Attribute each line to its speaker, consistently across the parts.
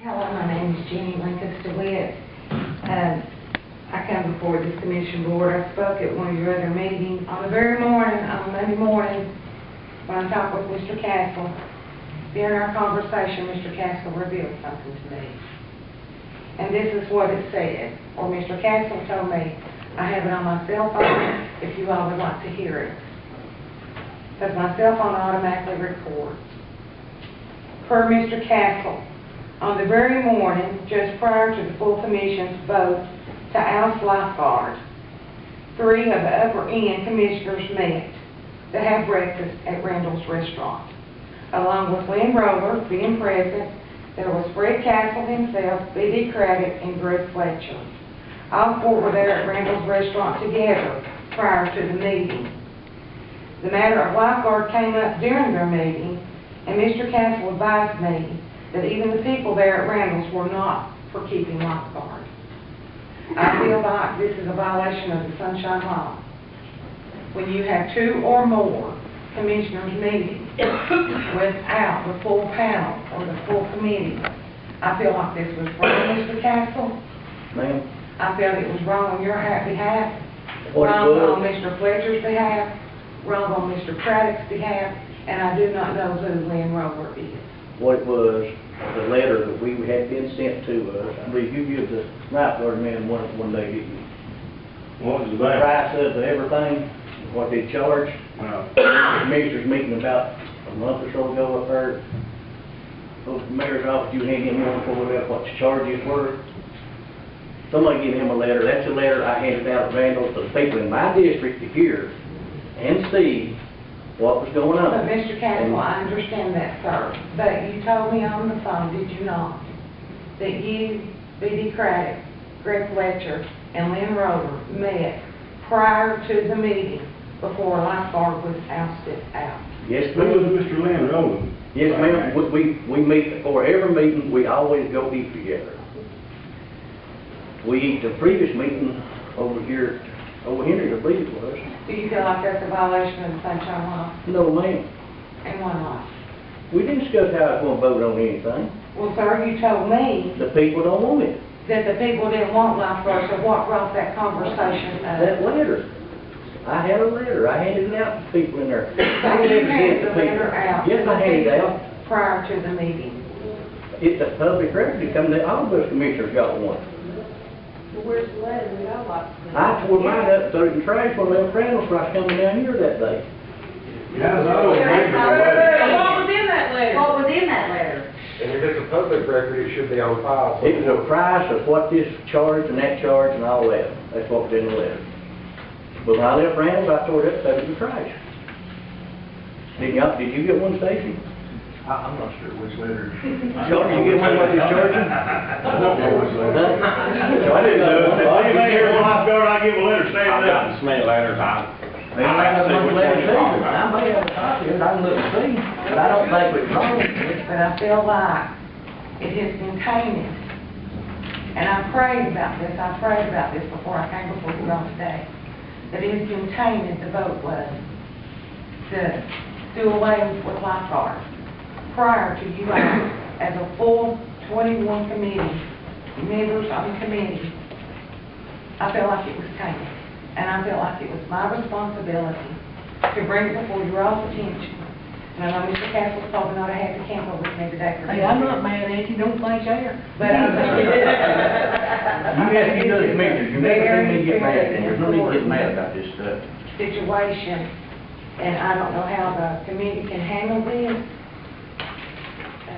Speaker 1: Hello, my name is Jenny Lincoln DeWitt. I come before this commission board. I spoke at one of your other meetings on the very morning, on Monday morning, when I talked with Mr. Castle. During our conversation, Mr. Castle revealed something to me. And this is what it said, or Mr. Castle told me. I have it on my cell phone if you all would like to hear it. Because my cell phone automatically records. Per Mr. Castle, on the very morning, just prior to the full commission's vote to oust lifeguard, 3 of the upper end commissioners met to have breakfast at Randall's restaurant. Along with Lynn Roller being present, there was Fred Castle himself, B.D. Craddock, and Greg Fletcher. All 4 were there at Randall's restaurant together prior to the meeting. The matter of lifeguard came up during their meeting, and Mr. Castle advised me that even the people there at Randall's were not for keeping lifeguard. I feel like this is a violation of the Sunshine Law. When you have 2 or more commissioners meeting without the full panel or the full committee, I feel like this was wrong, Mr. Castle.
Speaker 2: Ma'am?
Speaker 1: I felt it was wrong on your behalf, wrong on Mr. Fletcher's behalf, wrong on Mr. Craddock's behalf, and I do not know who Lynn Roller is.
Speaker 2: What it was, the letter that we had been sent to us, I believe you gave the lifeguard man one day, didn't you?
Speaker 3: What was the
Speaker 2: Price of everything, what they charge. The commissioners meeting about a month or so ago up there. The mayor's office, you hand him one for what the charges were. Somebody gave him a letter. That's a letter I handed out at Randall to the people in my district to hear and see what was going on.
Speaker 1: But Mr. Castle, I understand that, sir. But you told me on the phone, did you not, that you, B.D. Craddock, Greg Fletcher, and Lynn Roller met prior to the meeting before lifeguard was ousted out?
Speaker 2: Yes,
Speaker 3: Who
Speaker 2: ma'am.
Speaker 3: was Mr. Lynn Roller?
Speaker 2: Yes, ma'am. We meet before every meeting. We always go eat together. We eat the previous meeting over here, over Henry, I believe it was.
Speaker 1: Do you feel like that's a violation of the Sunshine Law?
Speaker 2: No, ma'am.
Speaker 1: And why not?
Speaker 2: We didn't discuss how I was going to vote on anything.
Speaker 1: Well, sir, you told me
Speaker 2: The people don't want it.
Speaker 1: that the people didn't want lifeguards, so what brought that conversation up?
Speaker 2: That letter. I had a letter. I handed it out to people in there.
Speaker 1: So you handed the letter out?
Speaker 2: Yes, I handed it out.
Speaker 1: Prior to the meeting?
Speaker 2: It's a public record. It comes to all of us commissioners got one.
Speaker 1: Well, where's the letter? We got lots of them.
Speaker 2: I tore mine up, threw it in the trash when Lil Crandall's was coming down here that day.
Speaker 3: Yeah, I don't remember the letter.
Speaker 1: What was in that letter? What was in that letter?
Speaker 4: And if it's a public record, it should be on file.
Speaker 2: It was a price of what this charge and that charge and all that. That's what was in the letter. But when I left Randall's, I tore it up, threw it in the trash. Did you get one, Stacy?
Speaker 3: I'm not sure which letter.
Speaker 2: George, you get one with this charging?
Speaker 3: I don't know which letter.
Speaker 2: I didn't know.
Speaker 3: I give a letter saying
Speaker 4: I've
Speaker 3: that.
Speaker 4: gotten so many letters,
Speaker 2: I may have a copy of it, I can look and see, but I don't think it's wrong.
Speaker 1: But I feel like it has been tainted. And I prayed about this before I came before you all today. That it has been tainted, the vote was, to do away with lifeguards. Prior to you all, as a full 21 committee, members on the committee, I felt like it was tainted. And I felt like it was my responsibility to bring it before your all's attention. And I know Mr. Castle's probably not had the camera with me today.
Speaker 5: Hey, I'm not mad at you, don't think there.
Speaker 1: But I'm
Speaker 2: You have to get those commissioners, you never see me get mad, and there's no need to get mad about this stuff.
Speaker 1: situation, and I don't know how the committee can handle this.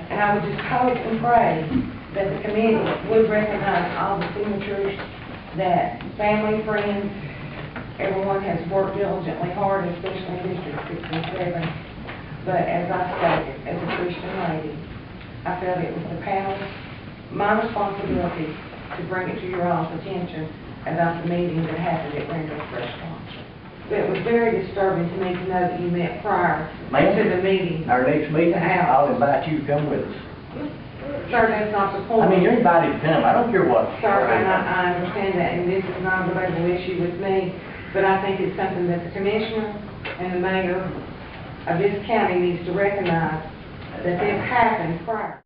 Speaker 1: And I would just hope and pray that the committee would recognize all the signatures that family, friends, everyone has worked diligently hard, especially in District 6 and 7. But as I stated, as a Christian lady, I felt it was the panel's, my responsibility to bring it to your all's attention about the meeting that happened at Randall's restaurant. But it was very disturbing to me to know that you met prior to the meeting.
Speaker 2: Our next meeting, I'll invite you to come with us.
Speaker 1: Sir, that's not the point.
Speaker 2: I mean, you're invited to come, I don't care what.
Speaker 1: Sir, and I understand that, and this is not a debatable issue with me, but I think it's something that the commissioner and the mayor of this county needs to recognize, that this happened prior.